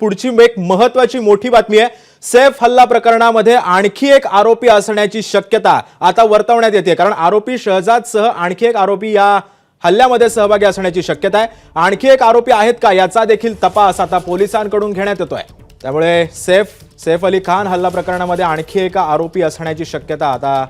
पुढची एक महत्त्वाची मोठी बातमी आहे। सैफ हल्ला प्रकरणामध्ये आणखी एक आरोपी असण्याची शक्यता आता वर्तवण्यात येते, कारण आरोपी शहजादसह आणखी एक आरोपी या हल्ल्यामध्ये सहभागी असण्याची शक्यता आहे। आणखी एक आरोपी आहेत का याचा देखील तपास आता पोलिसांकडून घेण्यात येतोय। त्यामुळे सैफ अली खान हल्ला प्रकरणामध्ये आणखी एक आरोपी असण्याची शक्यता आता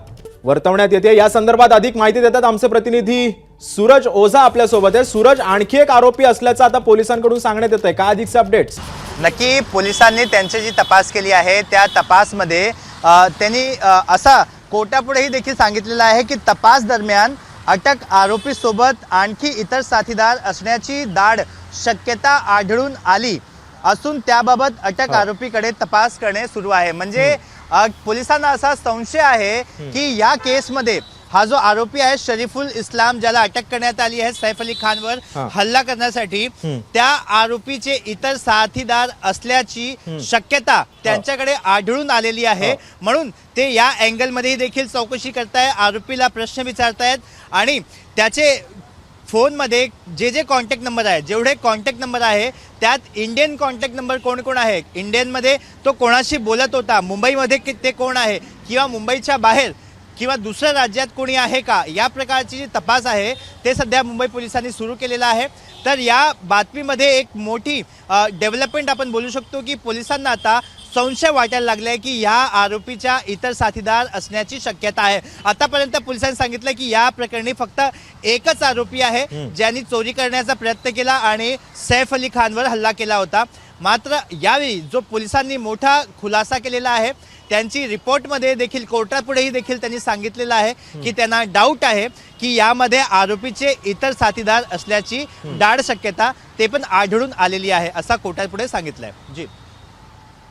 वर्तवण्यात येते। या संदर्भात अधिक माहिती देतात आमचे प्रतिनिधी सूरज ओझा आपल्या सोबत आहे। सूरज, आणखी एक आरोपी असल्याचं आता पोलिसांकडून सांगण्यात येतंय, काय अधिकचे अपडेट्स? नक्की पोलिसांनी त्यांची जी तपास केली आहे त्या तपासमध्ये त्यांनी असा कोर्टापुढेही देखील सांगितलेलं आहे की तपास दरम्यान अटक आरोपी सोबत आणखी इतर साथीदार असण्याची दाट शक्यता आढळून आली असून त्याबाबत अटक आरोपीकडे तपास करणे सुरू आहे। म्हणजे पोलिसांना असा संशय आहे की या केसमध्ये हा जो आरोपी आहे शरीफुल इस्लाम, ज्याला अटक करण्यात आली आहे सैफ अली खानवर हल्ला करण्यासाठी, त्या आरोपीचे इतर साथीदार असल्याची शक्यता त्यांच्याकडे आढळून आलेली आहे। म्हणून ते या अँगलमध्ये देखील चौकशी करतायत, आरोपीला प्रश्न विचारतायत आणि त्याचे फोनमध्ये जे कॉन्टॅक्ट नंबर आहे, जेवढे कॉन्टॅक्ट नंबर आहे त्यात इंडियन कॉन्टॅक्ट नंबर कोण कोण आहे, इंडियनमध्ये तो कोणाशी बोलत होता, मुंबईमध्ये ते कोण आहे किंवा मुंबईच्या बाहेर किंवा दुसऱ्या राज्यात कोणी आहे का, या प्रकारची जी तपास आहे ते सध्या मुंबई पोलिसांनी सुरू केलेला आहे। तर या बातमीमध्ये एक मोठी डेव्हलपमेंट आपण बोलू शकतो की पोलिसांना आता संशय वाटायला लागलाय की या आरोपीच्या इतर साथीदार असण्याची शक्यता आहे। आतापर्यंत पोलिसांनी सांगितलं की या प्रकरणी फक्त एकच आरोपी आहे ज्यांनी चोरी करण्याचा प्रयत्न केला आणि सैफ अली खानवर हल्ला केला होता। मात्र यावेळी जो पोलिसांनी मोठा खुलासा केलेला आहे, त्यांची रिपोर्टमध्ये देखील कोर्टापुढेही देखील त्यांनी सांगितलेलं आहे की त्यांना डाऊट आहे की यामध्ये आरोपीचे इतर साथीदार असल्याची दाट शक्यता ते पण आढळून आलेली आहे, असा कोर्टापुढे सांगितलंय। जी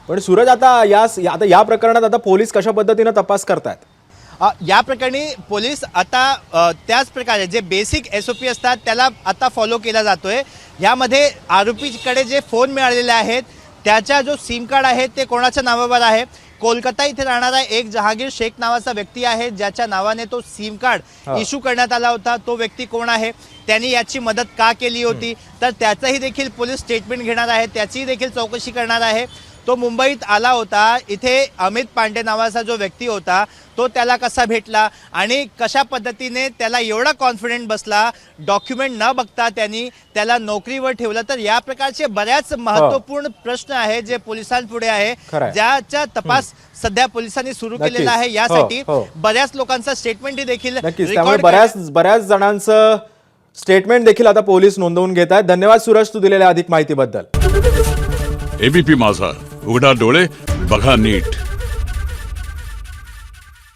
पण सूरज, आता या प्रकरणात आता पोलीस कशा पद्धतीने तपास करतात? या प्रकरणी पोलीस आता त्याच प्रकारे जे बेसिक SOP असतात त्याला आता फॉलो केला जातोय। यामध्ये आरोपीकडे जे फोन मिळालेले आहेत त्याचा जो सिम कार्ड आहे ते कोणाच्या नावावर आहे, कोलकाता इथे राहणारा एक जहांगीर शेख नावाचा व्यक्ती आहे ज्याच्या नावाने तो सिम कार्ड इश्यू करण्यात आला होता, तो व्यक्ती कोण आहे, त्यांनी याची मदत का केली होती, तर त्याचंही देखील पोलीस स्टेटमेंट घेणार आहे, त्याची देखील चौकशी करणार आहे। तो मुंबईत आला होता, इथे अमित पांडे नावाचा जो व्यक्ती होता तो त्याला कसा भेटला आणि कशा पद्धतीने त्याला एवढा कॉन्फिडंट बसला, डॉक्युमेंट न बघता त्यांनी त्याला नोकरीवर ठेवलं। तर या प्रकारचे बऱ्याच महत्त्वपूर्ण प्रश्न आहे जे पोलिसांपुढे आहे, ज्याचा तपास सध्या पोलिसांनी सुरू केलेला आहे। यासाठी बऱ्याच लोकांचा स्टेटमेंट देखील बऱ्याच जणांचं स्टेटमेंट देखील आता पोलीस नोंदवून घेत आहेत। धन्यवाद सूरज, तू दिलेल्या अधिक माहितीबद्दल। ABP माझा, उघडा डोळे बघा नीट।